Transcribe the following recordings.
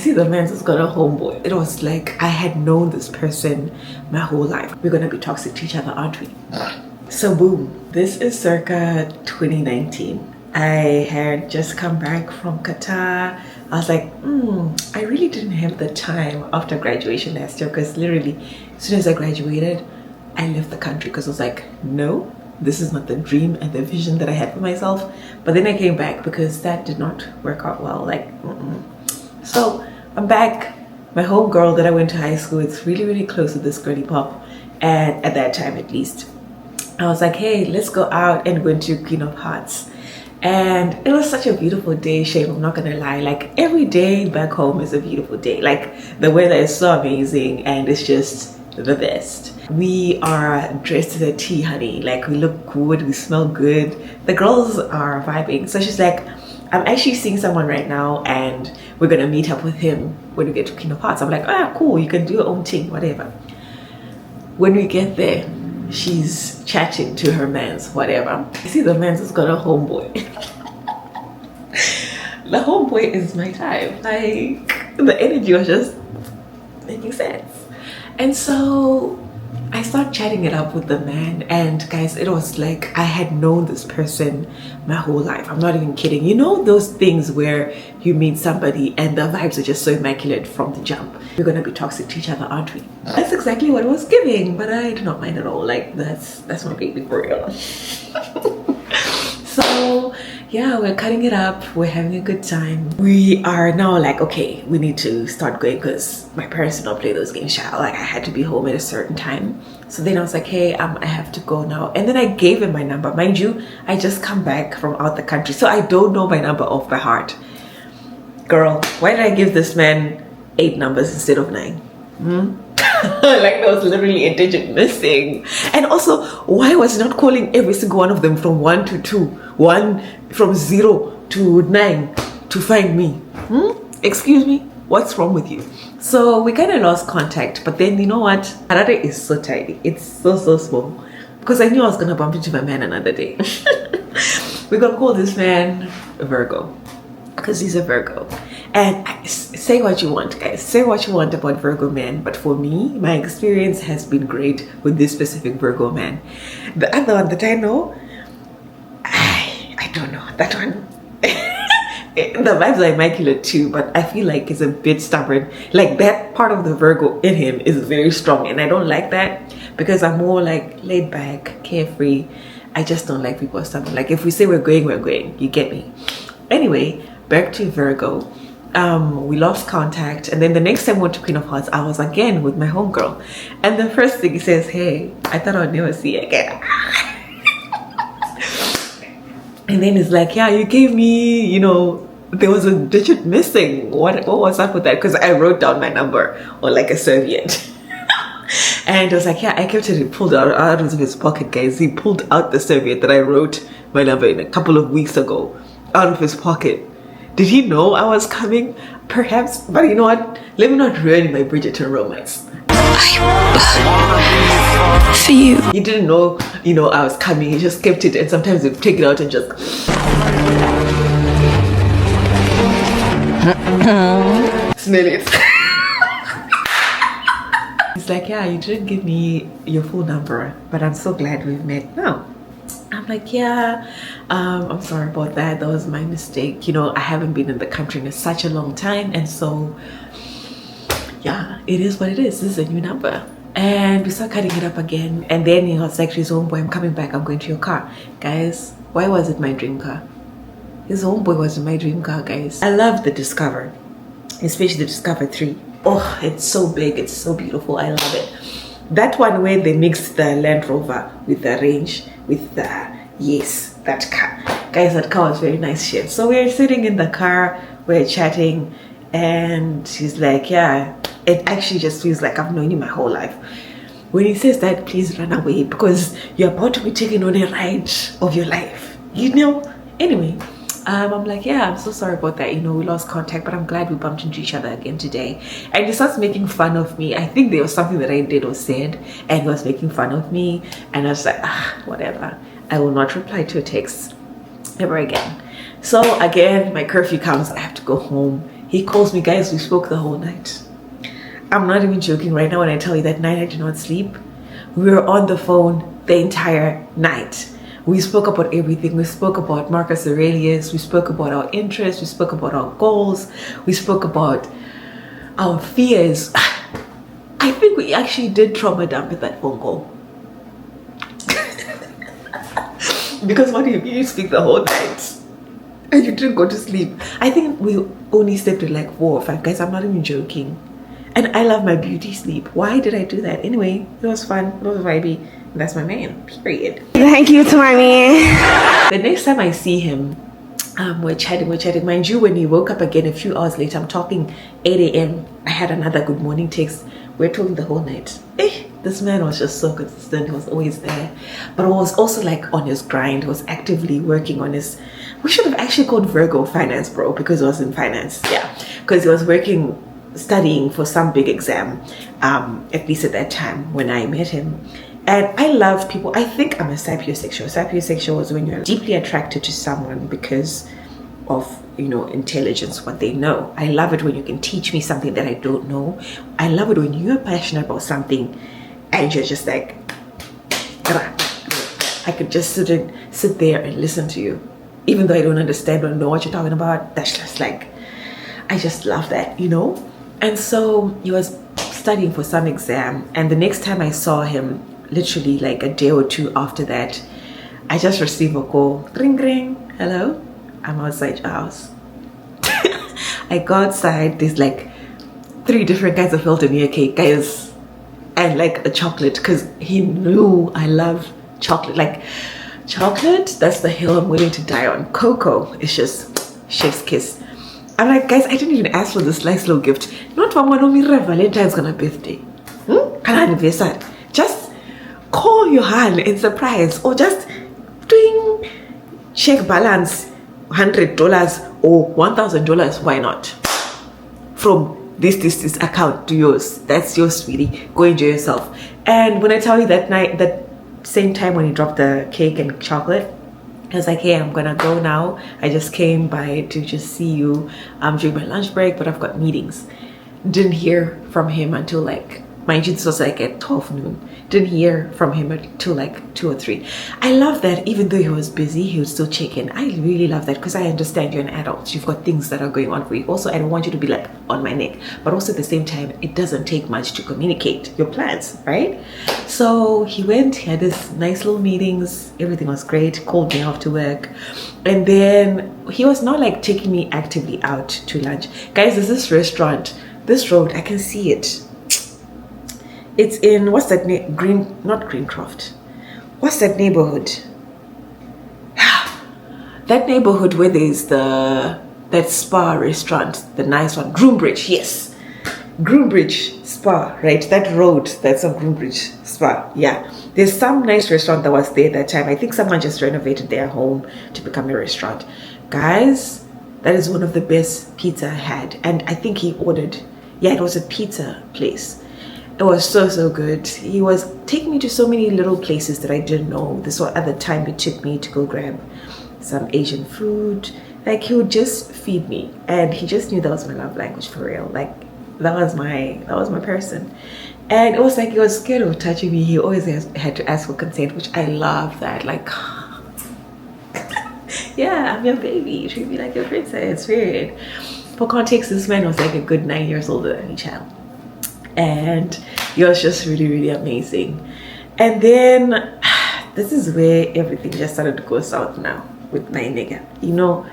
see the man's just got a homeboy. It was like I had known this person my whole life. We're gonna be toxic to each other, aren't we? So boom, this is circa 2019. I had just come back from Qatar. I was like, I really didn't have the time after graduation last year, because literally as soon as I graduated, I left the country because I was like, no, this is not the dream and the vision that I had for myself. But then I came back because that did not work out well. Like, So I'm back. My home girl that I went to high school, it's really close to this girly pop, and at that time at least, I was like, hey, let's go out and go into Queen of Hearts. And it was such a beautiful day, Shame, I'm not gonna lie. Like, every day back home is a beautiful day. Like, the weather is so amazing and it's just the best. We are dressed to the T, honey. Like, we look good, we smell good. The girls are vibing. So she's like, I'm actually seeing someone right now and we're gonna meet up with him when we get to Queen of Hearts. I'm like, ah, cool, you can do your own thing, whatever. When we get there, she's chatting to her mans, whatever. You see, the man's has got a homeboy. The homeboy is my type. Like, the energy was just making sense. And so I start chatting it up with the man, and guys, it was like I had known this person my whole life. I'm not even kidding. You know those things where you meet somebody and the vibes are just so immaculate from the jump. We're gonna be toxic to each other, aren't we? That's exactly what it was giving, but I do not mind at all. Like, that's my baby for real. So yeah, we're cutting it up, we're having a good time. We are now like, okay, we need to start going because my parents did not play those games, child. Like, I had to be home at a certain time. So then I was like, hey, I have to go now. And then I gave him my number. Mind you, I just come back from out the country, so I don't know my number off by heart. Girl, why did I give this man 8 numbers instead of 9? Like, there was literally a digit missing. And also, why was he not calling every single one of them from 1 to 2, 1 from 0 to 9 to find me? Excuse me, what's wrong with you? So we kind of lost contact, but then you know what? Harare is so tiny. It's so small. Because I knew I was gonna bump into my man another day. We're gonna call this man Virgo, because he's a Virgo. And say what you want, guys, say what you want about Virgo men, but for me, my experience has been great with this specific Virgo man. The other one that I know, I don't know, that one. The vibes are immaculate too, but I feel like he's a bit stubborn. Like, that part of the Virgo in him is very strong, and I don't like that because I'm more like laid back, carefree. I just don't like people stubborn. Like, if we say we're going, you get me. Anyway, back to Virgo. We lost contact, and then the next time we went to Queen of Hearts, I was again with my homegirl, and the first thing he says, hey, I thought I'd never see you again. And then he's like, yeah, you gave me, you know, there was a digit missing. What was up with that? Because I wrote down my number on like a serviette. And I was like, yeah, I kept it. He pulled it out of his pocket, guys. He pulled out the serviette that I wrote my number in a couple of weeks ago out of his pocket. Did he know I was coming? Perhaps, but you know what? Let me not ruin my Bridgerton romance. For you. He didn't know, you know, I was coming. He just kept it, and sometimes he'd take it out and just smell it. He's like, yeah, you didn't give me your full number, but I'm so glad we've met now. I'm like, yeah, I'm sorry about that. That was my mistake. You know, I haven't been in the country in such a long time, and so yeah, it is what it is. This is a new number. And we start cutting it up again, and then he was like, his homeboy, I'm coming back, I'm going to your car. Guys, why was it my dream car? His homeboy was my dream car, guys. I love the Discover, especially the Discover 3. Oh, it's so big, it's so beautiful, I love it. That one where they mixed the Land Rover with the Range, with the, yes, that car. Guys, that car was very nice shit. So we're sitting in the car, we're chatting, and she's like, yeah, it actually just feels like I've known you my whole life. When he says that, please run away because you're about to be taken on a ride of your life, you know? Anyway, I'm like, yeah, I'm so sorry about that. You know, we lost contact, but I'm glad we bumped into each other again today. And he starts making fun of me. I think there was something that I did or said, and he was making fun of me. And I was like, whatever. I will not reply to a text ever again. So again, my curfew comes. I have to go home He calls me, guys, we spoke the whole night. I'm not even joking right now when I tell you that night I did not sleep. We were on the phone the entire night. We spoke about everything. We spoke about Marcus Aurelius. We spoke about our interests. We spoke about our goals. We spoke about our fears. I think we actually did trauma dump with that phone call. Because what do you mean you speak the whole night? And you didn't go to sleep? I think we only slept at like 4 or 5. Guys, I'm not even joking. And I love my beauty sleep. Why did I do that? Anyway, it was fun. It was vibey. That's my man, period. Thank you to my man. The next time I see him, we're chatting. Mind you, when he woke up again a few hours later, I'm talking 8 a.m. I had another good morning text. We're talking the whole night. This man was just so consistent. He was always there. But he was also like on his grind. He was actively working on his... We should have actually called Virgo finance bro, because he was in finance. Yeah, because he was working, studying for some big exam, at least at that time when I met him. And I love people. I think I'm a sapiosexual. Sapiosexual is when you're deeply attracted to someone because of, you know, intelligence, what they know. I love it when you can teach me something that I don't know. I love it when you're passionate about something and you're just like, I could just sit there and listen to you. Even though I don't understand or know what you're talking about, that's just like, I just love that, you know? And so he was studying for some exam, and the next time I saw him, literally like a day or two after that, I just received a call. Ring, ring. Hello? I'm outside your house. I go outside, there's like 3 different kinds of Hilton near cake, guys, and like a chocolate, because he knew I love chocolate. Like, chocolate, that's the hill I'm willing to die on. Cocoa is just chef's kiss. I'm like, guys, I didn't even ask for this nice little gift. Not for Valentine's gonna birthday. Anniversary. Just call your hand in surprise, or just doing check balance $100 or $1,000. Why not? From this account to yours. That's yours, sweetie. Go enjoy yourself. And when I tell you that night, that same time when he dropped the cake and chocolate, I was like, hey, I'm gonna go now. I just came by to just see you during my lunch break, but I've got meetings. Didn't hear from him until like, mind you, this was like at 12 noon. Didn't hear from him until like 2 or 3. I love that even though he was busy, he would still check in. I really love that, because I understand you're an adult. You've got things that are going on for you. Also, I don't want you to be like on my neck, but also at the same time, it doesn't take much to communicate your plans, right? So he went, he had this nice little meetings. Everything was great. Called me after work. And then he was not like taking me actively out to lunch. Guys, there's this restaurant, this road, I can see it. It's in, what's that name? Not Greencroft. What's that neighborhood? That neighborhood where there's that spa restaurant, the nice one. Groombridge, yes. Groombridge Spa, right? That road, that's on Groombridge Spa. Yeah. There's some nice restaurant that was there that time. I think someone just renovated their home to become a restaurant. Guys, that is one of the best pizza I had. And I think he ordered, yeah, it was a pizza place. It was so good. He was taking me to so many little places that I didn't know. This was at the time he took me to go grab some Asian food. Like, he would just feed me, and he just knew that was my love language for real. Like, that was my person. And it was like he was scared of touching me. He always had to ask for consent, which I love that. Like, yeah, I'm your baby. You treat me like a princess, period. For context, this man was like a good 9 years older than me, child. And he was just really amazing. And then this is where everything just started to go south now with my nigga. You know,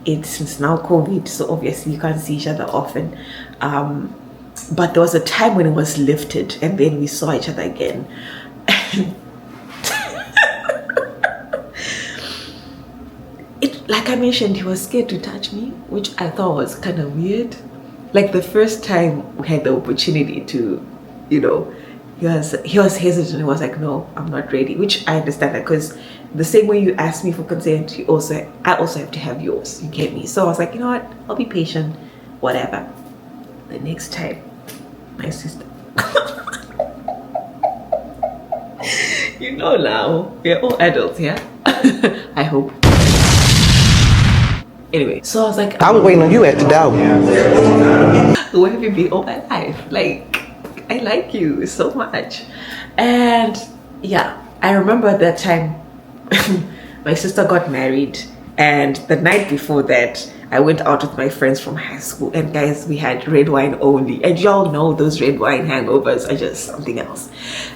it's now COVID, so obviously you can't see each other often. But there was a time when it was lifted, and then we saw each other again. Like I mentioned, he was scared to touch me, which I thought was kind of weird. Like, the first time we had the opportunity to, you know, he was hesitant. He was like, no, I'm not ready, which I understand that, because the same way you ask me for consent, I also have to have yours. You get me? So I was like, you know what? I'll be patient, whatever. The next time, my sister, you know, now we're all adults, yeah. I hope. Anyway, so I was like, I was waiting on you at the door. where have you been all my life? Like, I like you so much. And yeah, I remember that time my sister got married, and the night before that I went out with my friends from high school, and guys, we had red wine only, and y'all know those red wine hangovers are just something else.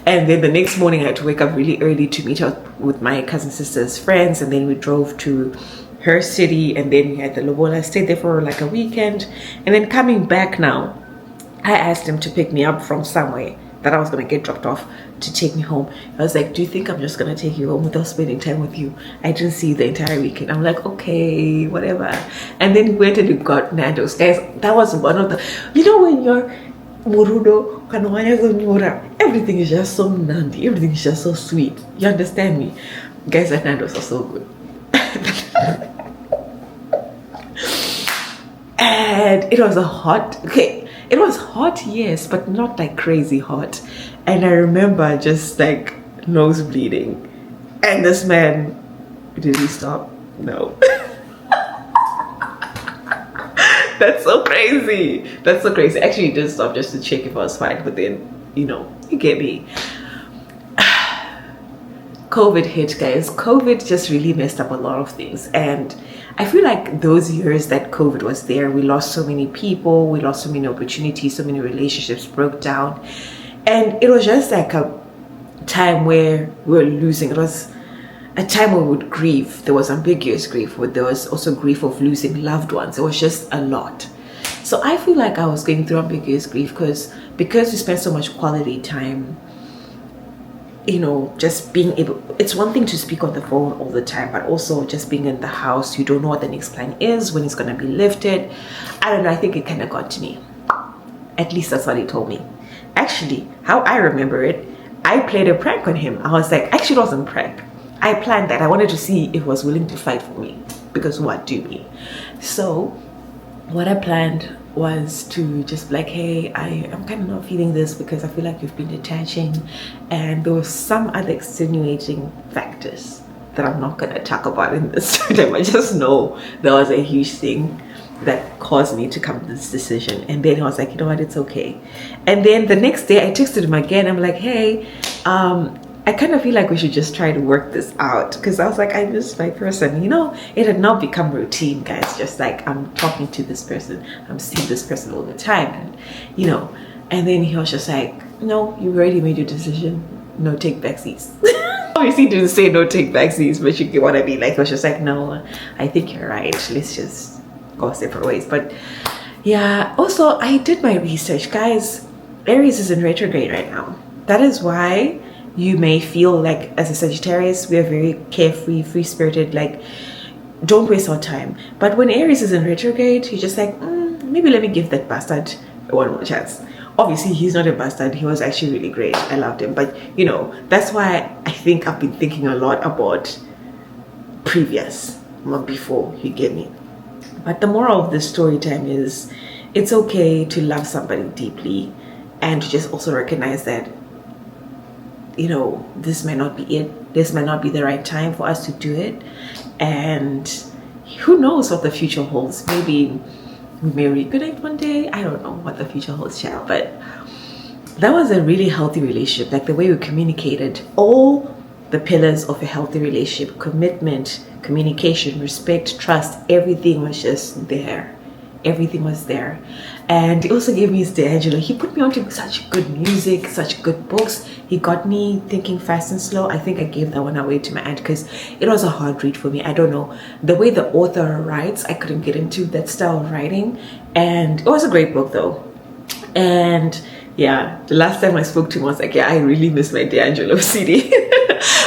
And then the next morning I had to wake up really early to meet up with my cousin sister's friends, and then we drove to her city, and then we had the lobola, stayed there for like a weekend, and then coming back now, I asked him to pick me up from somewhere that I was gonna get dropped off to take me home. I was like, do you think I'm just gonna take you home without spending time with you? I didn't see you the entire weekend. I'm like, okay, whatever. And then we went and we got Nando's. Guys, that was one of the, you know, when you're murudo, everything is just so nandi, everything is just so sweet. You understand me? Guys, at Nando's are so good. And it was it was hot, yes, but not like crazy hot. And I remember just like nose bleeding, and this man, did he stop? No. That's so crazy. That's so crazy. Actually, he did stop just to check if I was fine, but then, you know, you get me. COVID hit, guys. COVID just really messed up a lot of things, and I feel like those years that COVID was there, we lost so many people, we lost so many opportunities, so many relationships broke down, and it was just like a time where we were losing. It was a time where we would grieve. There was ambiguous grief, but there was also grief of losing loved ones. It was just a lot. So I feel like I was going through ambiguous grief because we spent so much quality time, you know, just being able, it's one thing to speak on the phone all the time, but also just being in the house, you don't know what the next plan is, when it's going to be lifted. I don't know, I think it kind of got to me. At least that's what he told me. Actually, how I remember it, I played a prank on him. I was like, actually it wasn't a prank. I planned that. I wanted to see if he was willing to fight for me, because what do me? So what I planned was to just be like, hey, I'm kind of not feeling this because I feel like you've been detaching, and there was some other extenuating factors that I'm not going to talk about in this time. I just know there was a huge thing that caused me to come to this decision. And then I was like, you know what, it's okay. And then the next day I texted him again. I'm like, hey, I kind of feel like we should just try to work this out, because I was like, I miss my person. You know, it had now become routine, guys. Just like, I'm talking to this person, I'm seeing this person all the time, and you know. And then he was just like, no, you've already made your decision, no take backsies. Obviously he didn't say no take backsies, but you get what I mean. Like, he was just like, no, I think you're right, let's just go separate ways. But yeah, also I did my research, guys. Aries is in retrograde right now. That is why you may feel like, as a Sagittarius, we are very carefree, free-spirited, like, don't waste our time. But when Aries is in retrograde, you're just like, maybe let me give that bastard one more chance. Obviously, he's not a bastard. He was actually really great. I loved him. But, you know, that's why I think I've been thinking a lot about previous, not before, you get me. But the moral of this story time is, it's okay to love somebody deeply, and to just also recognize that, you know, this might not be it. This might not be the right time for us to do it. And who knows what the future holds. Maybe we may reconnect one day. I don't know what the future holds, child. But that was a really healthy relationship. Like, the way we communicated, all the pillars of a healthy relationship: commitment, communication, respect, trust, everything was just there. Everything was there. And he also gave me his D'Angelo. He put me onto such good music, such good books. He got me thinking fast and slow. I think I gave that one away to my aunt because it was a hard read for me. I don't know, the way the author writes, I couldn't get into that style of writing. And it was a great book though. And yeah, the last time I spoke to him, I was like, yeah, I really miss my D'Angelo CD.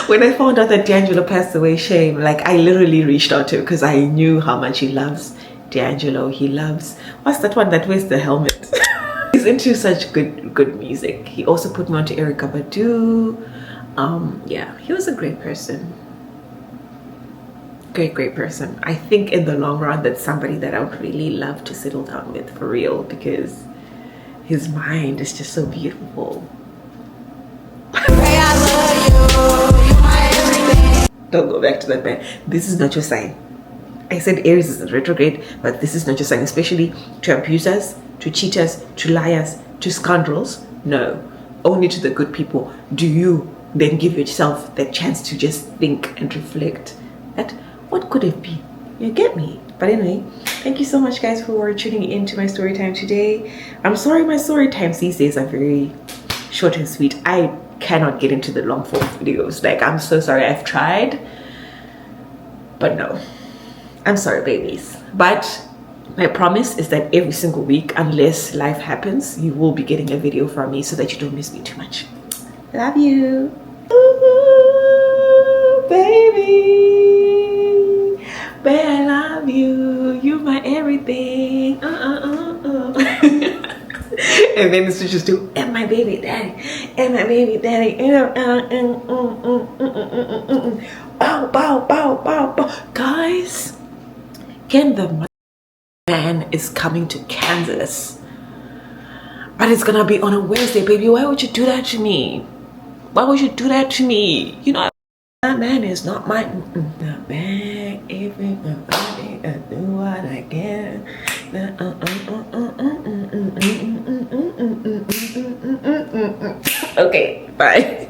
When I found out that D'Angelo passed away, shame, like, I literally reached out to him because I knew how much he loves D'Angelo. He loves, what's that one that wears the helmet? He's into such good music. He also put me onto Erykah Badu. Yeah, he was a great person. Great person. I think in the long run, that's somebody that I would really love to settle down with, for real, because his mind is just so beautiful. Don't go back to that man. This is not your sign. I said Aries is in retrograde, but this is not just saying especially to abusers, to cheaters, to liars, to scoundrels. No, only to the good people do you then give yourself the chance to just think and reflect at what could have been. You get me? But anyway, thank you so much guys for tuning in to my story time today. I'm sorry my story times these days are very short and sweet. I cannot get into the long form videos. Like, I'm so sorry. I've tried, but no. I'm sorry, babies. But my promise is that every single week, unless life happens, you will be getting a video from me so that you don't miss me too much. Love you. Ooh, baby. Babe, I love you. You're my everything. And then it switches to, and my baby daddy, and my baby daddy. Bow, bow, bow, bow, bow. Guys, Ken the man is coming to Kansas. But it's gonna be on a Wednesday, baby. Why would you do that to me? Why would you do that to me? You know, that man is not my man. Everybody, I do what I can. Okay, bye.